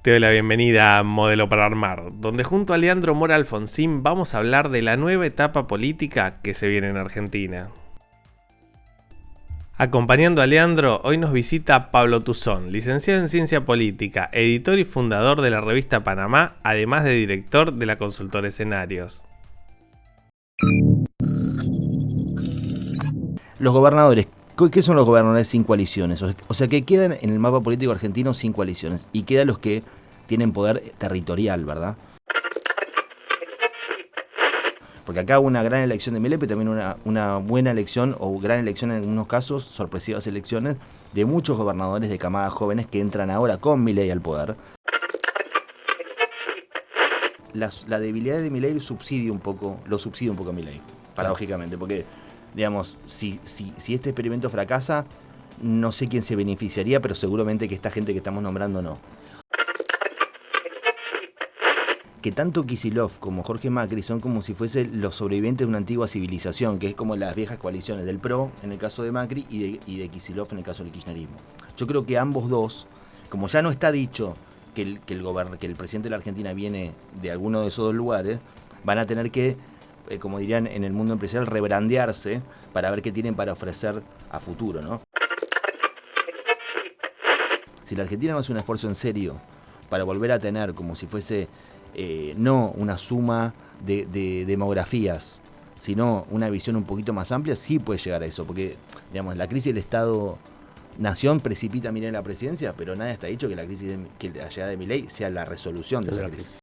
Te doy la bienvenida a Modelo para Armar, donde junto a Leandro Mora Alfonsín vamos a hablar de la nueva etapa política que se viene en Argentina. Acompañando a Leandro, hoy nos visita Pablo Tuzón, licenciado en Ciencia Política, editor y fundador de la revista Panamá, además de director de la consultora Escenarios. Los gobernadores, ¿qué son los gobernadores sin coaliciones? O sea, que quedan en el mapa político argentino sin coaliciones y quedan los que tienen poder territorial, ¿verdad? Porque acá hubo una gran elección de Milei, pero también una buena elección, o gran elección en algunos casos, sorpresivas elecciones, de muchos gobernadores de camadas jóvenes que entran ahora con Milei al poder. La debilidad de Milei lo subsidia un poco a Milei, paradójicamente, porque, digamos, si este experimento fracasa, no sé quién se beneficiaría, pero seguramente que esta gente que estamos nombrando no. Que tanto Kicillof como Jorge Macri son como si fuesen los sobrevivientes de una antigua civilización, que es como las viejas coaliciones del PRO, en el caso de Macri, y de Kicillof en el caso del kirchnerismo. Yo creo que ambos dos, como ya no está dicho que el presidente de la Argentina viene de alguno de esos dos lugares, van a tener que, como dirían en el mundo empresarial, rebrandearse para ver qué tienen para ofrecer a futuro, ¿no? Si la Argentina no hace un esfuerzo en serio para volver a tener como si fuese no una suma de demografías, sino una visión un poquito más amplia, sí puede llegar a eso, porque, digamos, la crisis del Estado-Nación precipita a Milei en la presidencia, pero nada está dicho que la llegada de Milei sea la resolución de esa crisis.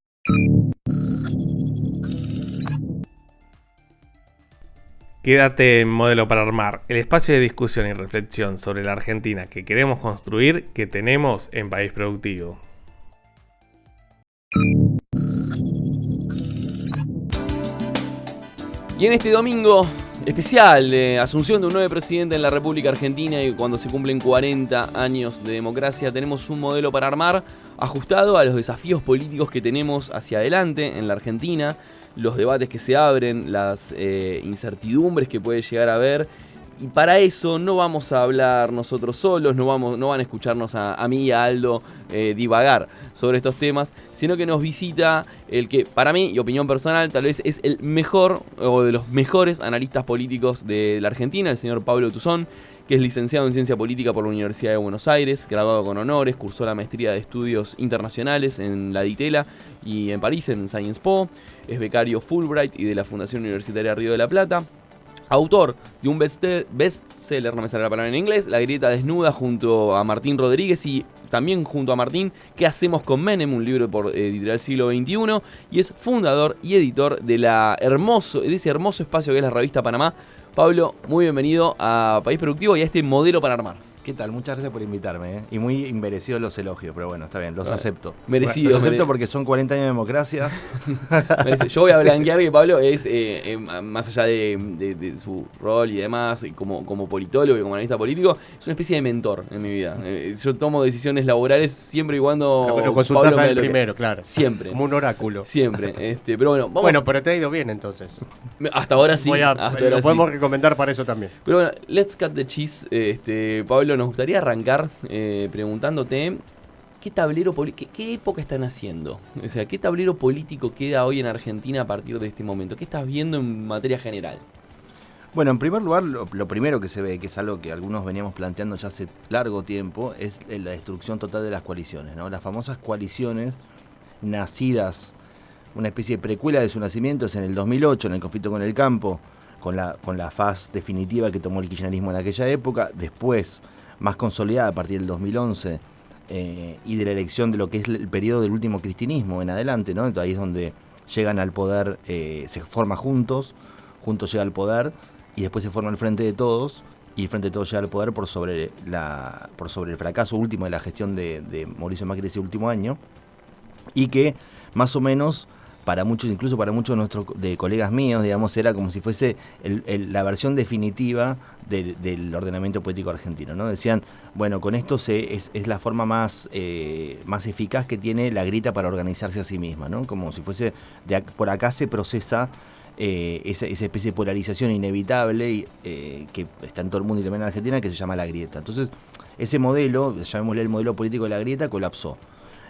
Quédate en Modelo para Armar, el espacio de discusión y reflexión sobre la Argentina que queremos construir, que tenemos en País Productivo. Y en este domingo especial de asunción de un nuevo presidente en la República Argentina y cuando se cumplen 40 años de democracia, tenemos un modelo para armar ajustado a los desafíos políticos que tenemos hacia adelante en la Argentina, los debates que se abren, las incertidumbres que puede llegar a haber. Y para eso no vamos a hablar nosotros solos, no van a escucharnos a mí y a Aldo divagar sobre estos temas, sino que nos visita el que, para mí, y opinión personal, tal vez es el mejor o de los mejores analistas políticos de la Argentina, el señor Pablo Tuzón, que es licenciado en Ciencia Política por la Universidad de Buenos Aires, graduado con honores, cursó la maestría de Estudios Internacionales en la DITELA y en París en Sciences Po, es becario Fulbright y de la Fundación Universitaria Río de la Plata. Autor de un bestseller, no me sale la palabra en inglés, La grieta desnuda, junto a Martín Rodríguez y también junto a Martín, ¿Qué hacemos con Menem?, un libro por editorial Siglo XXI, y es fundador y editor de ese hermoso espacio que es la revista Panamá. Pablo, muy bienvenido a País Productivo y a este modelo para armar. ¿Qué tal? Muchas gracias por invitarme, y muy inmerecidos los elogios, pero bueno, está bien, los acepto. Merecido. Los acepto porque son 40 años de democracia. Yo voy a blanquear que Pablo es, más allá de su rol y demás, como politólogo y como analista político, es una especie de mentor en mi vida. Yo tomo decisiones laborales siempre y cuando lo consultas Pablo a él primero, claro. Siempre. Como un oráculo. Siempre. Pero bueno, vamos. Bueno, pero te ha ido bien entonces. Hasta ahora sí. Lo podemos recomendar para eso también. Pero bueno, let's cut the cheese. Pablo, nos gustaría arrancar preguntándote qué tablero qué época están haciendo. O sea, qué tablero político queda hoy en Argentina a partir de este momento. ¿Qué estás viendo en materia general? Bueno, en primer lugar, lo primero que se ve, que es algo que algunos veníamos planteando ya hace largo tiempo, es la destrucción total de las coaliciones, ¿no? Las famosas coaliciones nacidas, una especie de precuela de su nacimiento es en el 2008, en el conflicto con el campo, con la faz definitiva que tomó el kirchnerismo en aquella época, después más consolidada a partir del 2011 y de la elección de lo que es el periodo del último cristinismo en adelante, ¿no? Entonces ahí es donde llegan al poder, se forma juntos llega al poder y después se forma el Frente de Todos, y el Frente de Todos llega al poder por sobre el fracaso último de la gestión de Mauricio Macri ese último año, y que más o menos para muchos, incluso para muchos de colegas míos, digamos, era como si fuese la versión definitiva del ordenamiento político argentino, ¿no? Decían, bueno, con esto es la forma más eficaz que tiene la grieta para organizarse a sí misma, ¿no? Como si fuese, por acá se procesa esa especie de polarización inevitable que está en todo el mundo y también en Argentina, que se llama la grieta. Entonces, ese modelo, llamémosle el modelo político de la grieta, colapsó.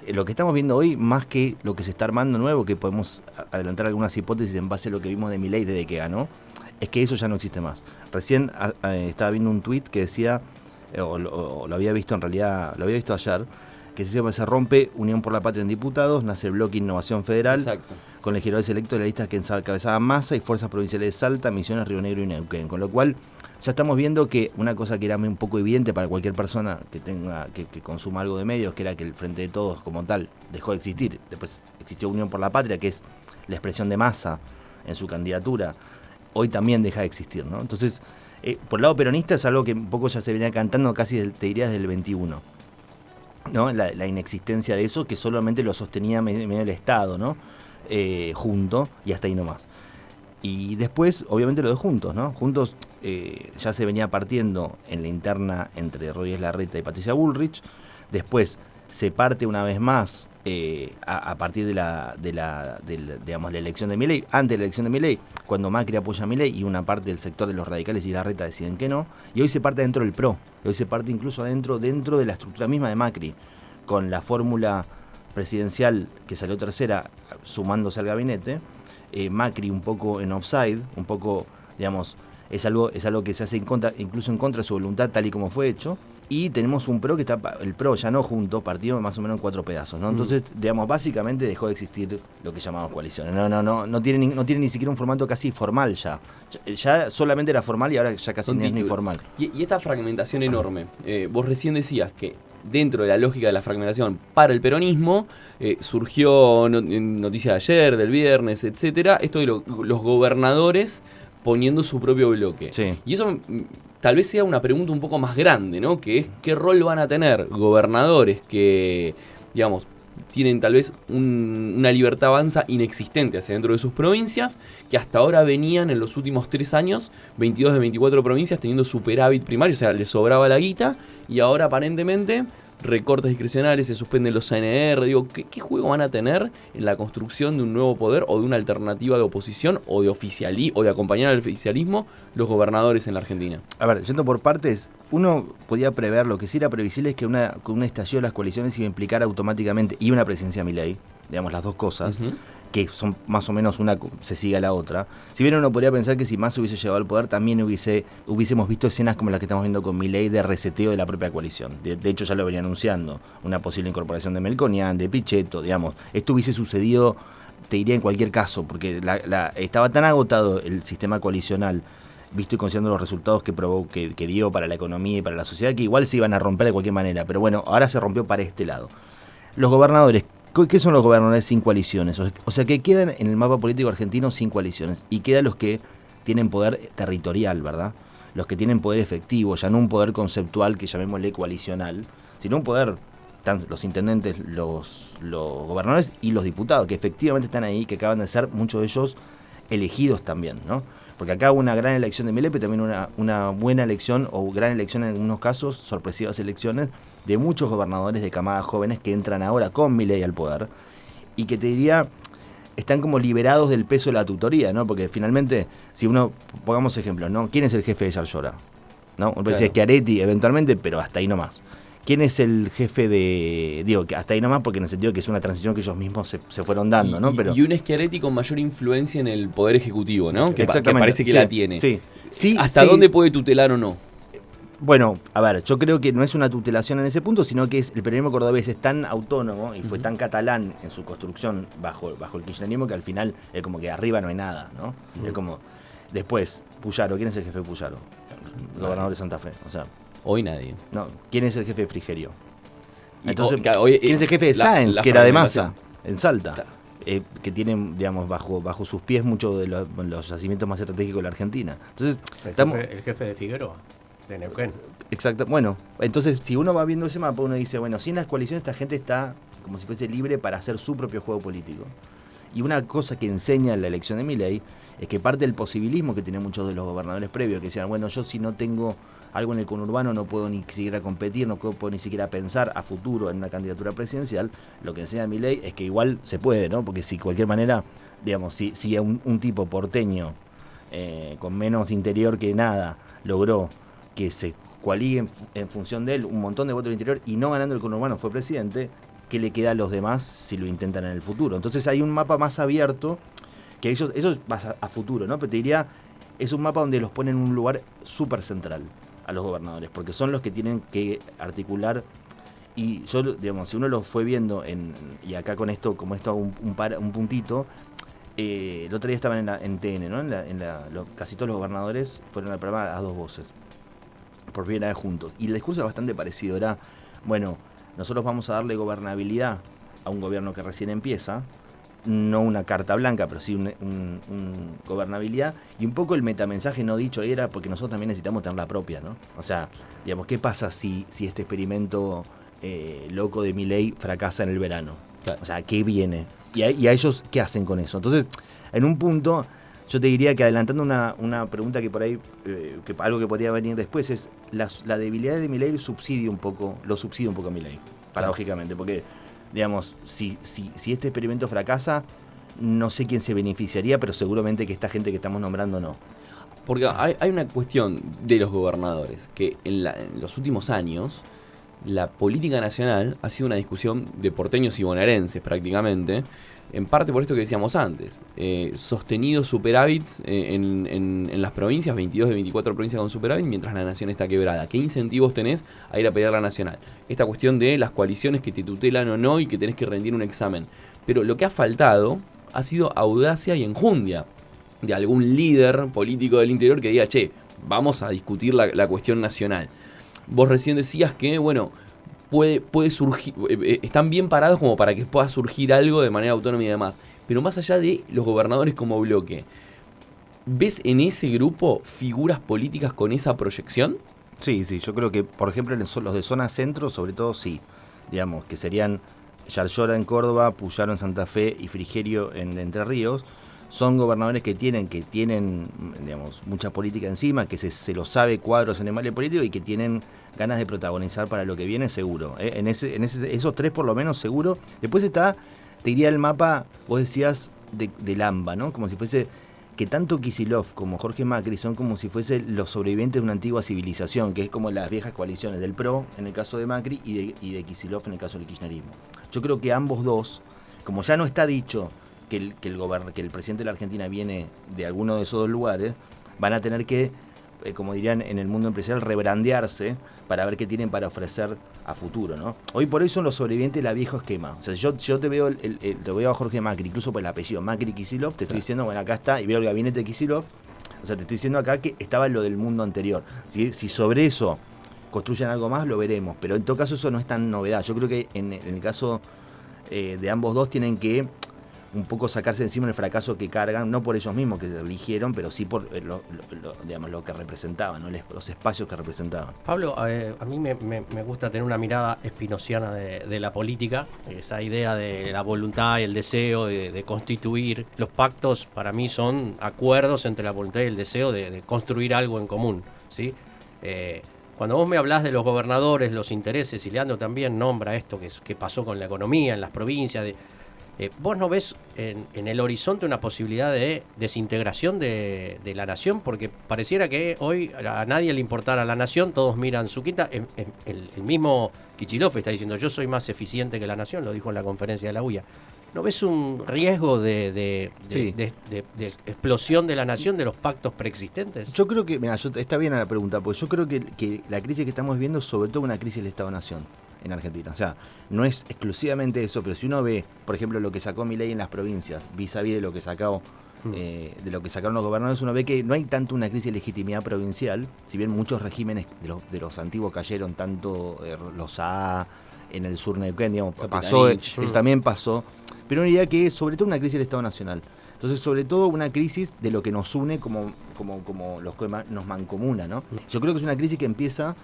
lo que estamos viendo hoy, más que lo que se está armando nuevo, que podemos adelantar algunas hipótesis en base a lo que vimos de Milei desde que ganó, es que eso ya no existe más. Recién estaba viendo un tuit que decía, o lo había visto en realidad, lo había visto ayer, que decía que se rompe Unión por la Patria en diputados, nace el bloque Innovación Federal, Exacto. con legisladores electos de la lista que encabezaban Massa y fuerzas provinciales de Salta, Misiones, Río Negro y Neuquén. Con lo cual, ya estamos viendo que una cosa que era un poco evidente para cualquier persona que consuma algo de medios, que era que el Frente de Todos como tal dejó de existir. Después existió Unión por la Patria, que es la expresión de Massa en su candidatura. Hoy también deja de existir, ¿no? Entonces, por el lado peronista es algo que un poco ya se venía cantando casi, te diría, desde el 21, ¿no? La inexistencia de eso, que solamente lo sostenía medio el Estado, ¿no? Junto, y hasta ahí nomás. Y después, obviamente, lo de Juntos, ¿no? Juntos ya se venía partiendo en la interna entre Rodríguez Larreta y Patricia Bullrich. Después se parte una vez más a partir de la elección de Milei, antes de la elección de Milei, cuando Macri apoya a Milei y una parte del sector de los radicales y Larreta deciden que no. Y hoy se parte dentro del PRO, hoy se parte incluso dentro de la estructura misma de Macri, con la fórmula presidencial que salió tercera sumándose al gabinete. Macri un poco en offside, un poco, digamos, es algo que se hace incluso en contra de su voluntad, tal y como fue hecho. Y tenemos un PRO que está, el PRO ya no junto, partido más o menos en 4 pedazos, ¿no? Entonces, digamos, básicamente dejó de existir lo que llamamos coaliciones. No tiene ni siquiera un formato casi formal ya. Ya solamente era formal y ahora ya casi no es ni formal. Y esta fragmentación enorme, vos recién decías que dentro de la lógica de la fragmentación para el peronismo, surgió noticia de ayer, del viernes, etcétera, esto de los gobernadores poniendo su propio bloque. Sí. Y eso tal vez sea una pregunta un poco más grande, ¿no? Que es ¿qué rol van a tener gobernadores que, digamos, tienen tal vez una libertad avanza inexistente hacia dentro de sus provincias, que hasta ahora venían en los últimos 3 años, 22 de 24 provincias teniendo superávit primario, o sea, les sobraba la guita, y ahora aparentemente recortes discrecionales, se suspenden los CNR. Digo, ¿qué juego van a tener en la construcción de un nuevo poder o de una alternativa de oposición o de acompañar al oficialismo los gobernadores en la Argentina? A ver, yendo por partes, uno podía prever, lo que sí era previsible es que un estallido de las coaliciones iba a implicar automáticamente, y una presencia Milei, digamos, las dos cosas, que son más o menos una se sigue a la otra. Si bien uno podría pensar que si Massa hubiese llegado al poder, también hubiésemos visto escenas como las que estamos viendo con Milei de reseteo de la propia coalición. De hecho, ya lo venía anunciando, una posible incorporación de Melconian, de Pichetto, digamos. Esto hubiese sucedido, te diría, en cualquier caso, porque estaba tan agotado el sistema coalicional, visto y considerando los resultados que dio para la economía y para la sociedad, que igual se iban a romper de cualquier manera. Pero bueno, ahora se rompió para este lado. Los gobernadores, ¿qué son los gobernadores sin coaliciones? O sea, que quedan en el mapa político argentino sin coaliciones. Y quedan los que tienen poder territorial, ¿verdad? Los que tienen poder efectivo, ya no un poder conceptual que llamémosle coalicional, sino un poder, tanto los intendentes, los gobernadores y los diputados, que efectivamente están ahí, que acaban de ser muchos de ellos elegidos también, ¿no? Porque acá hubo una gran elección de Milei, pero también una buena elección, o gran elección en algunos casos, sorpresivas elecciones, de muchos gobernadores de camadas jóvenes que entran ahora con Milei al poder, y que te diría, están como liberados del peso de la tutoría, ¿no? Porque finalmente, si uno, pongamos ejemplos, ¿no? ¿Quién es el jefe de Yarlora? ¿No? Uno decía Schiaretti eventualmente, pero hasta ahí nomás. ¿Quién es el jefe de...? Digo, que hasta ahí nomás, porque en el sentido que es una transición que ellos mismos se fueron dando, ¿no? Pero y un Schiaretti con mayor influencia en el Poder Ejecutivo, ¿no? Que parece que sí, la tiene. Sí. ¿Hasta dónde puede tutelar o no? Bueno, a ver, yo creo que no es una tutelación en ese punto, sino que el peronismo cordobés es tan autónomo y fue tan catalán en su construcción bajo el kirchnerismo que al final es como que arriba no hay nada, ¿no? Es como... Después, Puyaro, ¿quién es el jefe de Puyaro? El gobernador de Santa Fe, o sea... Hoy nadie. No, ¿quién es el jefe de Frigerio? Entonces, ¿quién es el jefe de Sáenz, que era de Massa, en Salta? Claro. Que tienen, digamos, bajo sus pies muchos de los yacimientos más estratégicos de la Argentina. Entonces, el jefe de Figueroa, de Neuquén. Exacto. Bueno, entonces, si uno va viendo ese mapa, uno dice, bueno, sin las coaliciones esta gente está como si fuese libre para hacer su propio juego político. Y una cosa que enseña la elección de Milei es que parte del posibilismo que tienen muchos de los gobernadores previos, que decían, bueno, yo si no tengo algo en el conurbano no puedo ni siquiera competir, no puedo ni siquiera pensar a futuro en una candidatura presidencial. Lo que enseña Milei es que igual se puede, ¿no? Porque si de cualquier manera, digamos, si un tipo porteño con menos interior que nada logró que se coaligue en función de él un montón de votos del interior y no ganando el conurbano fue presidente, qué le queda a los demás si lo intentan en el futuro. Entonces hay un mapa más abierto, que eso va a futuro, ¿no? Pero te diría, es un mapa donde los ponen en un lugar súper central a los gobernadores, porque son los que tienen que articular. Y yo, digamos, si uno lo fue viendo, y acá con esto, como esto hago un puntito, el otro día estaban en TN, ¿no? Casi todos los gobernadores fueron al programa a dos voces, por primera vez juntos. Y el discurso es bastante parecido, era, bueno, nosotros vamos a darle gobernabilidad a un gobierno que recién empieza, no una carta blanca, pero sí un gobernabilidad, y un poco el metamensaje no dicho era porque nosotros también necesitamos tener la propia, ¿no? O sea, digamos, ¿qué pasa si este experimento loco de Milei fracasa en el verano? Claro. O sea, ¿qué viene? Y a ellos, ¿qué hacen con eso? Entonces, en un punto, yo te diría que adelantando una pregunta que por ahí, algo que podría venir después, es la debilidad de Milei lo subsidia un poco a Milei, paradójicamente, porque, digamos, si este experimento fracasa, no sé quién se beneficiaría, pero seguramente que esta gente que estamos nombrando no. Porque hay una cuestión de los gobernadores, que en los últimos años la política nacional ha sido una discusión de porteños y bonaerenses prácticamente, en parte por esto que decíamos antes, sostenidos superávits en las provincias, 22 de 24 provincias con superávit, mientras la nación está quebrada. ¿Qué incentivos tenés a ir a pelear la nacional? Esta cuestión de las coaliciones que te tutelan o no y que tenés que rendir un examen. Pero lo que ha faltado ha sido audacia y enjundia de algún líder político del interior que diga, che, vamos a discutir la cuestión nacional. Vos recién decías que, bueno, puede surgir, están bien parados como para que pueda surgir algo de manera autónoma y demás. Pero más allá de los gobernadores como bloque, ¿ves en ese grupo figuras políticas con esa proyección? Sí, yo creo que, por ejemplo, los de zona centro, sobre todo, sí. Digamos, que serían Yarlora en Córdoba, Puyaro en Santa Fe y Frigerio en Entre Ríos. Son gobernadores que tienen digamos, mucha política encima, que se lo sabe cuadros en el mal político y que tienen ganas de protagonizar para lo que viene, seguro. En esos tres por lo menos, seguro. Después está, te diría el mapa, vos decías, del AMBA, ¿no? Como si fuese que tanto Kicillof como Jorge Macri son como si fuesen los sobrevivientes de una antigua civilización, que es como las viejas coaliciones del PRO, en el caso de Macri, y de Kicillof en el caso del kirchnerismo. Yo creo que ambos dos, como ya no está dicho que el presidente de la Argentina viene de alguno de esos dos lugares, van a tener que, como dirían en el mundo empresarial, rebrandearse para ver qué tienen para ofrecer a futuro, ¿no? Hoy por hoy son los sobrevivientes del viejo esquema. O sea, yo te veo te veo a Jorge Macri, incluso por el apellido Macri Kicillof, te estoy diciendo, bueno, acá está, y veo el gabinete de Kicillof, o sea, te estoy diciendo acá que estaba lo del mundo anterior. Si sobre eso construyen algo más, lo veremos, pero en todo caso eso no es tan novedad. Yo creo que en el caso de ambos dos tienen que un poco sacarse encima el fracaso que cargan, no por ellos mismos que se eligieron, pero sí por lo que representaban, ¿no? Los espacios que representaban. Pablo, a mí me gusta tener una mirada espinociana de la política, esa idea de la voluntad y el deseo de constituir. Los pactos para mí son acuerdos entre la voluntad y el deseo de construir algo en común, ¿sí? Cuando vos me hablás de los gobernadores, los intereses, y Leandro también nombra esto que pasó con la economía en las provincias, ¿vos no ves en el horizonte una posibilidad de desintegración de la nación? Porque pareciera que hoy a nadie le importara la nación, todos miran su quinta. El mismo Kicillof está diciendo, yo soy más eficiente que la nación, lo dijo en la conferencia de la UIA. ¿No ves un riesgo de explosión de la nación, de los pactos preexistentes? Yo creo que, mira, está bien la pregunta, porque yo creo que la crisis que estamos viendo es sobre todo una crisis del Estado-Nación en Argentina. O sea, no es exclusivamente eso, pero si uno ve, por ejemplo, lo que sacó Milei en las provincias, vis a vis de lo que sacaron los gobernadores, uno ve que no hay tanto una crisis de legitimidad provincial, si bien muchos regímenes de los antiguos cayeron, tanto los A en el sur Neuquén, digamos, pasó, eso también pasó, pero una idea que es sobre todo una crisis del Estado Nacional. Entonces, sobre todo una crisis de lo que nos une como los que nos mancomuna, ¿no? Yo creo que es una crisis que empieza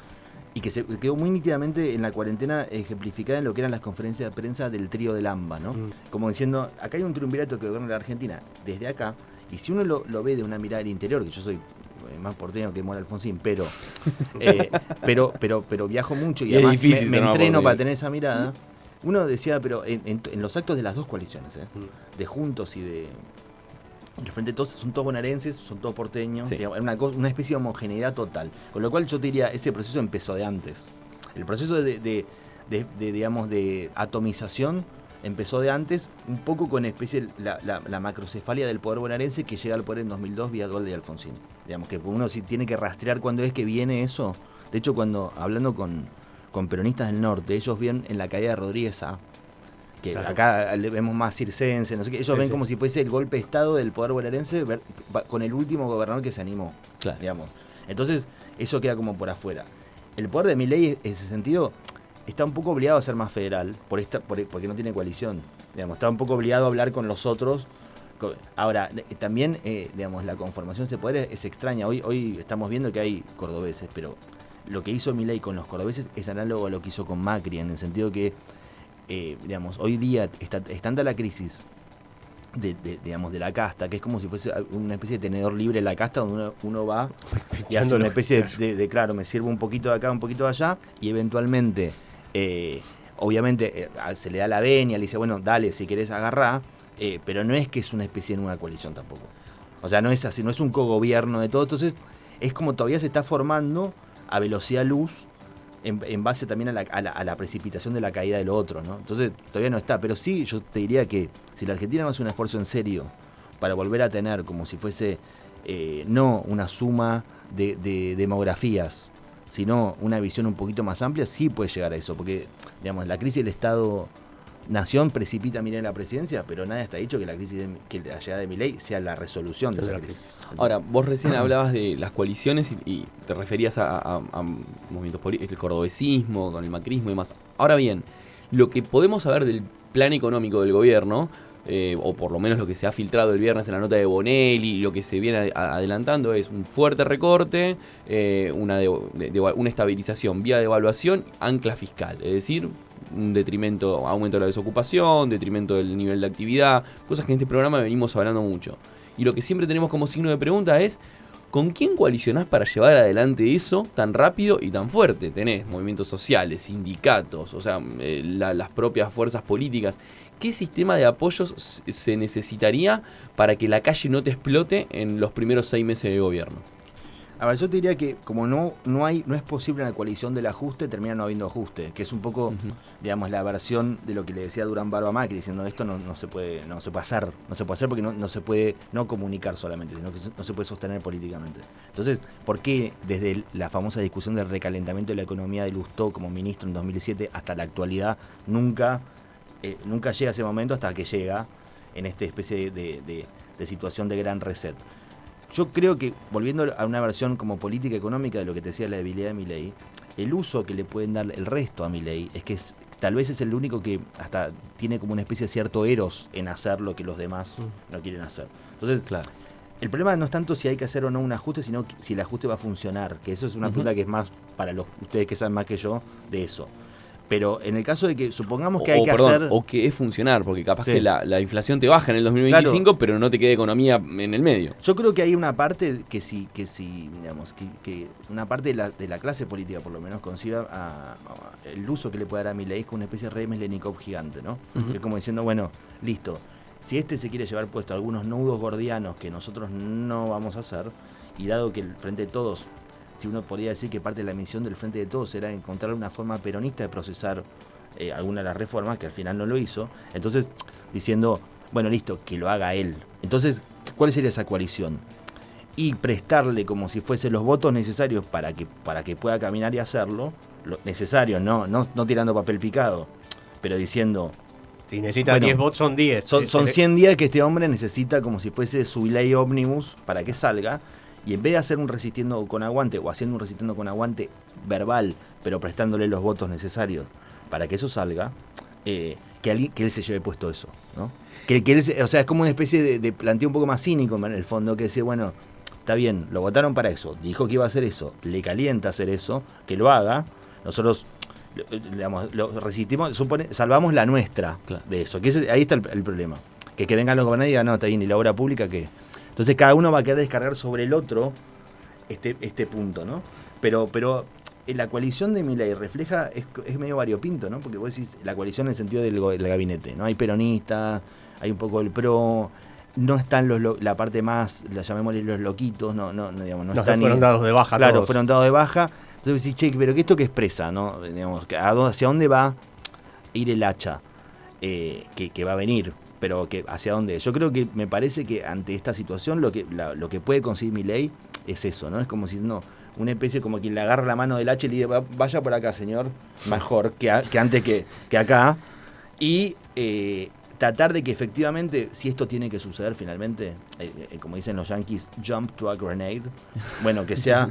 y que se quedó muy nítidamente en la cuarentena ejemplificada en lo que eran las conferencias de prensa del trío del AMBA, ¿no? Como diciendo, acá hay un triunvirato que gobierna la Argentina desde acá, y si uno lo ve de una mirada del interior, que yo soy más porteño que Mora Alfonsín, pero viajo mucho y además me entreno para tener esa mirada. Uno decía, pero en los actos de las dos coaliciones, de Juntos y de Frente de Todos, son todos bonaerenses, son todos porteños, sí. Una especie de homogeneidad total. Con lo cual yo te diría, ese proceso empezó de antes. El proceso de digamos, de atomización empezó de antes, un poco con especie la macrocefalia del poder bonaerense que llega al poder en 2002 vía Golda y Alfonsín. Digamos que uno sí tiene que rastrear cuándo es que viene eso. De hecho, hablando con peronistas del norte, ellos ven en la caída de Rodríguez A, que claro, acá le vemos más circense, no sé qué, ellos ven como si fuese el golpe de Estado del poder bonaerense con el último gobernador que se animó, claro, digamos. Entonces, eso queda como por afuera. El poder de Milei, en ese sentido, está un poco obligado a ser más federal, porque no tiene coalición. Digamos, está un poco obligado a hablar con los otros. Ahora, también, digamos, la conformación de ese poder es extraña. Hoy estamos viendo que hay cordobeses, pero lo que hizo Milei con los cordobeses es análogo a lo que hizo con Macri, en el sentido que, digamos, hoy día está tanta la crisis digamos, de la casta, que es como si fuese una especie de tenedor libre de la casta, donde uno va y hace una especie de claro, me sirvo un poquito de acá, un poquito de allá, y eventualmente, obviamente, se le da la venia, le dice, bueno, dale, si querés agarrá, pero no es que es una especie de nueva coalición tampoco. O sea, no es así, no es un cogobierno de todo, entonces es como todavía se está formando a velocidad luz, en base también a la precipitación de la caída de lo otro, ¿no? Entonces todavía no está, pero sí yo te diría que si la Argentina no hace un esfuerzo en serio para volver a tener como si fuese no una suma de demografías, sino una visión un poquito más amplia, sí puede llegar a eso, porque digamos la crisis del Estado-Nación precipita a Milei en la presidencia, pero nadie está dicho que la llegada de Milei sea la resolución de esa crisis. Ahora, vos recién hablabas de las coaliciones y te referías a movimientos políticos, el cordobesismo, con el macrismo y demás. Ahora bien, lo que podemos saber del plan económico del gobierno, o por lo menos lo que se ha filtrado el viernes en la nota de Bonelli, lo que se viene adelantando es un fuerte recorte, una estabilización vía devaluación, ancla fiscal, es decir, un detrimento, aumento de la desocupación, detrimento del nivel de actividad, cosas que en este programa venimos hablando mucho. Y lo que siempre tenemos como signo de pregunta es, ¿con quién coalicionás para llevar adelante eso tan rápido y tan fuerte? Tenés movimientos sociales, sindicatos, o sea, las propias fuerzas políticas. ¿Qué sistema de apoyos se necesitaría para que la calle no te explote en los primeros 6 meses de gobierno? A ver, yo te diría que como no es posible una coalición del ajuste, termina no habiendo ajuste, que es un poco, digamos, la versión de lo que le decía Durán Barba a Macri, diciendo esto no se puede hacer porque no se puede no comunicar solamente, sino que no se puede sostener políticamente. Entonces, ¿por qué desde la famosa discusión del recalentamiento de la economía de Lustó como ministro en 2007 hasta la actualidad nunca llega ese momento hasta que llega en esta especie de situación de gran reset? Yo creo que, volviendo a una versión como política económica de lo que te decía la debilidad de Milei, el uso que le pueden dar el resto a Milei es que tal vez es el único que hasta tiene como una especie de cierto eros en hacer lo que los demás no quieren hacer. Entonces, claro, el problema no es tanto si hay que hacer o no un ajuste, sino si el ajuste va a funcionar, que eso es una pregunta que es más para ustedes que saben más que yo de eso. Pero en el caso de que supongamos que hacer... O que es funcionar, porque capaz que la inflación te baja en el 2025, claro, pero no te queda economía en el medio. Yo creo que hay una parte que sí digamos, que una parte de la clase política por lo menos conciba el uso que le puede dar a Milei con una especie de rey Meslenikov gigante, ¿no? Es como diciendo, bueno, listo, si se quiere llevar puesto algunos nudos gordianos que nosotros no vamos a hacer, y dado que el Frente de Todos, si uno podría decir que parte de la misión del Frente de Todos era encontrar una forma peronista de procesar alguna de las reformas, que al final no lo hizo, entonces diciendo, bueno, listo, que lo haga él. Entonces, ¿cuál sería esa coalición? Y prestarle como si fuesen los votos necesarios para que pueda caminar y hacerlo, lo necesario, no tirando papel picado, pero diciendo... Si necesita 10 votos, son 10. Son 100 días que este hombre necesita como si fuese su ley ómnibus para que salga. Y en vez de hacer un resistiendo con aguante o haciendo un resistiendo con aguante verbal, pero prestándole los votos necesarios para que eso salga, que él se lleve puesto eso, ¿no? Que él, o sea, es como una especie de planteo un poco más cínico en el fondo, que decir, bueno, está bien, lo votaron para eso, dijo que iba a hacer eso, le calienta hacer eso, que lo haga, nosotros, digamos, lo resistimos, salvamos la nuestra, claro, de eso, que ahí está el problema, que vengan los gobernantes y digan, no, está bien, ¿y la obra pública qué? Entonces cada uno va a querer descargar sobre el otro este punto, ¿no? Pero la coalición de Milei refleja, es medio variopinto, ¿no? Porque vos decís la coalición en el sentido del gabinete, ¿no? Hay peronistas, hay un poco del PRO, no están la parte más, la llamémosle los loquitos, digamos, no están fueron dados de baja. Claro, todos. fueron dados de baja. Entonces decís, che, pero ¿qué esto que expresa? ¿No? Digamos, ¿hacia dónde va a ir el hacha? Que va a venir, pero que hacia dónde. Yo creo que me parece que ante esta situación lo que puede conseguir Milei es eso, ¿no? Es como si una especie como quien le agarra la mano del hacha y le dice, vaya por acá, señor, mejor que antes que acá. Y tratar de que efectivamente, si esto tiene que suceder finalmente, como dicen los yankees, jump to a grenade, bueno, que sea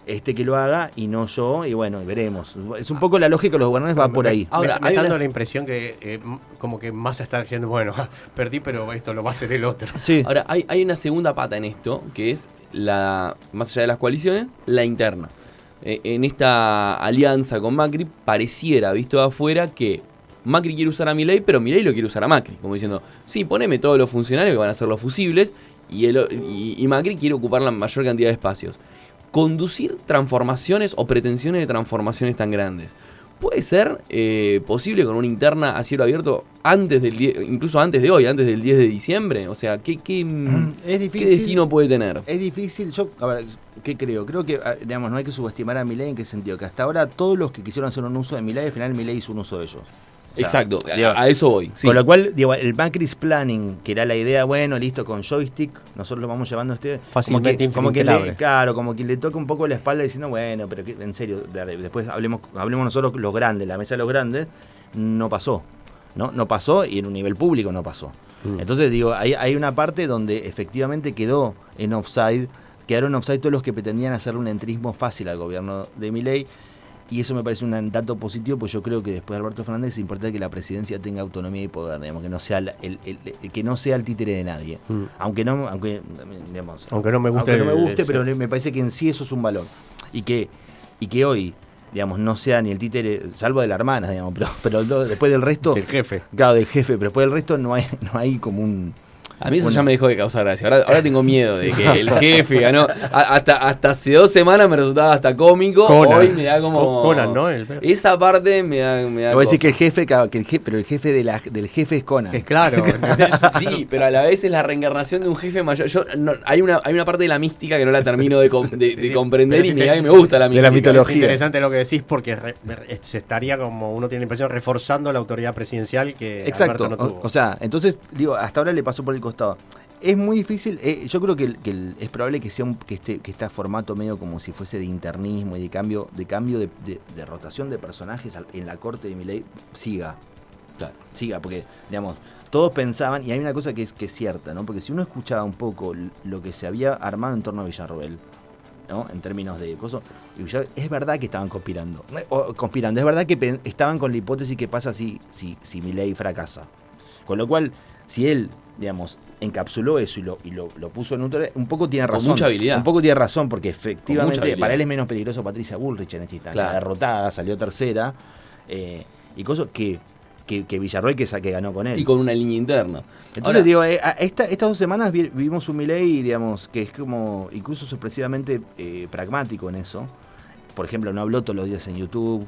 que lo haga y no yo, y bueno, veremos. Es un poco la lógica de los gobernantes, va por ahí. Ahora, me está dando la impresión que como que Massa está diciendo, bueno, perdí, pero esto lo va a hacer el otro. Sí. Ahora, hay una segunda pata en esto, que es más allá de las coaliciones, la interna. En esta alianza con Macri, pareciera, visto de afuera, que Macri quiere usar a Milei, pero Milei lo quiere usar a Macri, como diciendo, sí, poneme todos los funcionarios que van a ser los fusibles, y Macri quiere ocupar la mayor cantidad de espacios. Conducir transformaciones o pretensiones de transformaciones tan grandes. ¿Puede ser posible con una interna a cielo abierto incluso antes de hoy, antes del 10 de diciembre? O sea, ¿qué destino puede tener? Es difícil. A ver, ¿qué creo? Creo que, digamos, no hay que subestimar a Milei. ¿En qué sentido? Que hasta ahora todos los que quisieron hacer un uso de Milei, al final Milei hizo un uso de ellos. O sea, exacto, a eso voy. Sí. Con lo cual, digo, el Macri's Planning, que era la idea, bueno, listo, con joystick, nosotros lo vamos llevando a usted. Fácilmente infiltrable. Claro, como que le toca un poco la espalda diciendo, bueno, pero en serio, después hablemos nosotros los grandes, la mesa de los grandes, no pasó. No pasó y en un nivel público no pasó. Entonces, digo, hay una parte donde efectivamente quedaron en offside todos los que pretendían hacerle un entrismo fácil al gobierno de Milei. Y eso me parece un dato positivo, pues yo creo que después de Alberto Fernández es importante que la presidencia tenga autonomía y poder, digamos, que no sea que no sea el títere de nadie. Aunque no me guste, pero me parece que en sí eso es un valor. Y que hoy, digamos, no sea ni el títere, salvo de la hermana, digamos, pero después del resto. Del jefe. Claro, del jefe, pero después del resto no hay como un. A mí eso ya me dejó de causar gracia. Ahora tengo miedo de que el jefe ganó. Hasta hace 2 semanas me resultaba hasta cómico. Conan. Hoy me da como. Conan, ¿no? Esa parte me da. Te voy a decir que el jefe, pero el jefe del jefe es Conan. Es claro. Sí, pero a la vez es la reencarnación de un jefe mayor. Hay una parte de la mística que no la termino de comprender y me gusta la mística. De la mitología. Es interesante lo que decís porque se estaría, como uno tiene la impresión, reforzando la autoridad presidencial que exacto. Alberto no tuvo. O sea, entonces, digo, hasta ahora le pasó por el costado. Es muy difícil, yo creo que es probable que sea que este formato medio como si fuese de internismo y de cambio de rotación de personajes en la corte de Milei siga, porque, digamos, todos pensaban, y hay una cosa que es cierta, ¿no? Porque si uno escuchaba un poco lo que se había armado en torno a Villarroel, ¿no? En términos de cosas, es verdad que estaban conspirando, es verdad que estaban con la hipótesis que pasa si Milei fracasa. Con lo cual, si él, digamos, encapsuló eso y lo puso en un poco tiene razón. Con mucha habilidad. Un poco tiene razón, porque efectivamente para él es menos peligroso Patricia Bullrich en esta instancia. Claro. Derrotada, salió tercera, y cosas que Villarroel que ganó con él. Y con una línea interna. Entonces, digo, estas 2 semanas vivimos un Milei, digamos, que es como incluso sorpresivamente pragmático en eso. Por ejemplo, no habló todos los días en YouTube.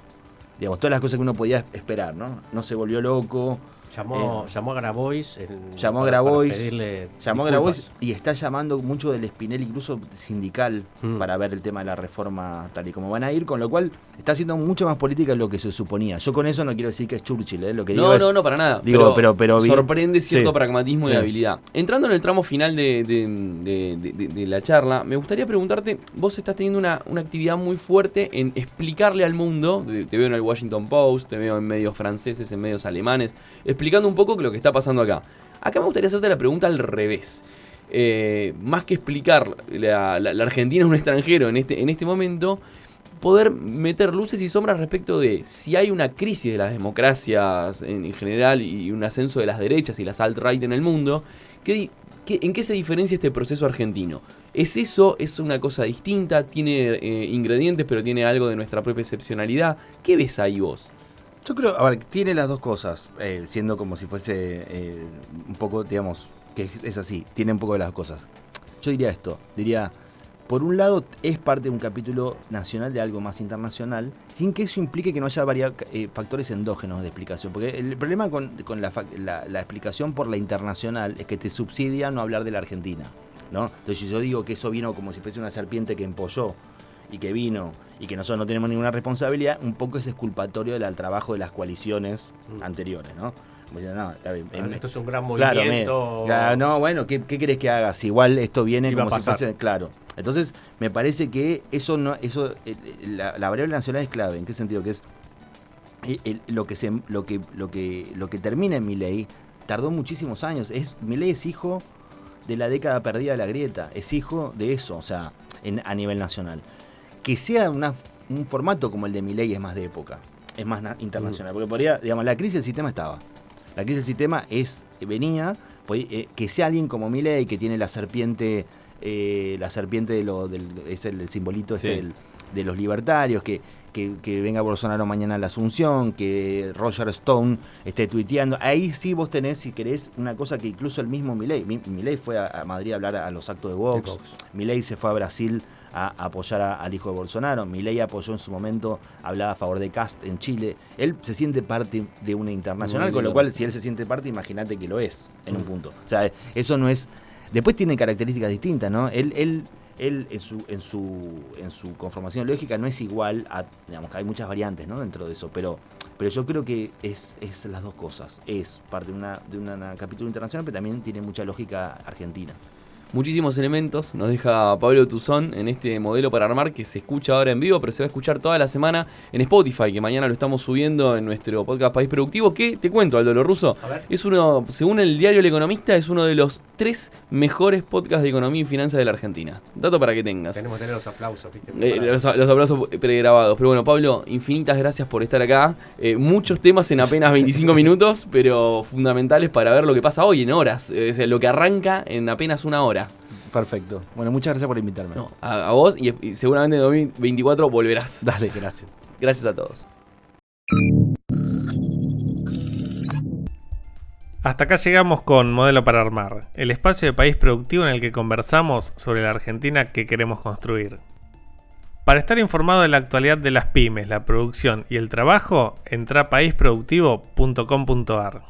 Digamos, todas las cosas que uno podía esperar, ¿no? No se volvió loco. Llamó a Grabois. Llamó a Grabois y está llamando mucho del espinel, incluso sindical, para ver el tema de la reforma tal y como van a ir, con lo cual está haciendo mucho más política de lo que se suponía. Yo con eso no quiero decir que es Churchill, lo que digo no, para nada. Digo, pero sorprende cierto pragmatismo y habilidad. Entrando en el tramo final de la charla, me gustaría preguntarte, vos estás teniendo una actividad muy fuerte en explicarle al mundo, te veo en el Washington Post, te veo en medios franceses, en medios alemanes, explicando un poco lo que está pasando acá. Acá me gustaría hacerte la pregunta al revés. Más que explicar la Argentina es un extranjero en este momento, poder meter luces y sombras respecto de si hay una crisis de las democracias en general y un ascenso de las derechas y las alt-right en el mundo, ¿en qué se diferencia este proceso argentino? ¿Es eso? ¿Es una cosa distinta? ¿Tiene ingredientes pero tiene algo de nuestra propia excepcionalidad? ¿Qué ves ahí vos? Yo creo, a ver, tiene las dos cosas, siendo como si fuese un poco, digamos, que es así, tiene un poco de las dos cosas. Yo diría esto, por un lado, es parte de un capítulo nacional de algo más internacional, sin que eso implique que no haya factores endógenos de explicación. Porque el problema con la explicación por la internacional es que te subsidia no hablar de la Argentina, ¿no? Entonces, si yo digo que eso vino como si fuese una serpiente que empolló y que vino y que nosotros no tenemos ninguna responsabilidad, un poco es exculpatorio del trabajo de las coaliciones anteriores, ¿no? No, esto es un gran movimiento. Claro, no, bueno, ¿qué querés que hagas? Igual esto viene como si fuese. Claro. Entonces, me parece que la variable nacional es clave. ¿En qué sentido? Que es lo que termina en Milei tardó muchísimos años. Milei es hijo de la década perdida de la grieta. Es hijo de eso, o sea, a nivel nacional. Que sea un formato como el de Milei es más de época. Es más internacional. Porque podría, digamos, la crisis del sistema estaba. La crisis del sistema venía, que sea alguien como Milei, que tiene la serpiente es el simbolito de los libertarios, que venga Bolsonaro mañana a la Asunción, que Roger Stone esté tuiteando. Ahí sí vos tenés, si querés, una cosa que incluso el mismo Milei. Milei fue a Madrid a hablar a los actos de Vox. Milei se fue a Brasil a apoyar al hijo de Bolsonaro. Milei apoyó en su momento, hablaba a favor de Kast en Chile. Él se siente parte de una internacional, con lo cual, si él se siente parte, imagínate que lo es, en un punto. O sea, eso no es... Después tiene características distintas, ¿no? Él en su conformación lógica no es igual a... Digamos que hay muchas variantes, ¿no? Dentro de eso, pero yo creo que es las dos cosas. Es parte de un capítulo internacional, pero también tiene mucha lógica argentina. Muchísimos elementos nos deja Pablo Tuzón en este modelo para armar, que se escucha ahora en vivo, pero se va a escuchar toda la semana en Spotify, que mañana lo estamos subiendo en nuestro podcast País Productivo, que, te cuento, Aldo Lo Russo, es uno, según el diario El Economista, es uno de los 3 mejores podcasts de economía y finanzas de la Argentina. Dato para que tengas. Tenemos que tener los aplausos, ¿viste? Los aplausos pregrabados. Pero bueno, Pablo, infinitas gracias por estar acá. Muchos temas en apenas 25 minutos, pero fundamentales para ver lo que pasa hoy en horas. Lo que arranca en apenas una hora. Perfecto. Bueno, muchas gracias por invitarme. No, a vos y seguramente en 2024 volverás. Dale, gracias. Gracias a todos. Hasta acá llegamos con Modelo para Armar, el espacio de País Productivo en el que conversamos sobre la Argentina que queremos construir. Para estar informado de la actualidad de las pymes, la producción y el trabajo, entra a paisproductivo.com.ar.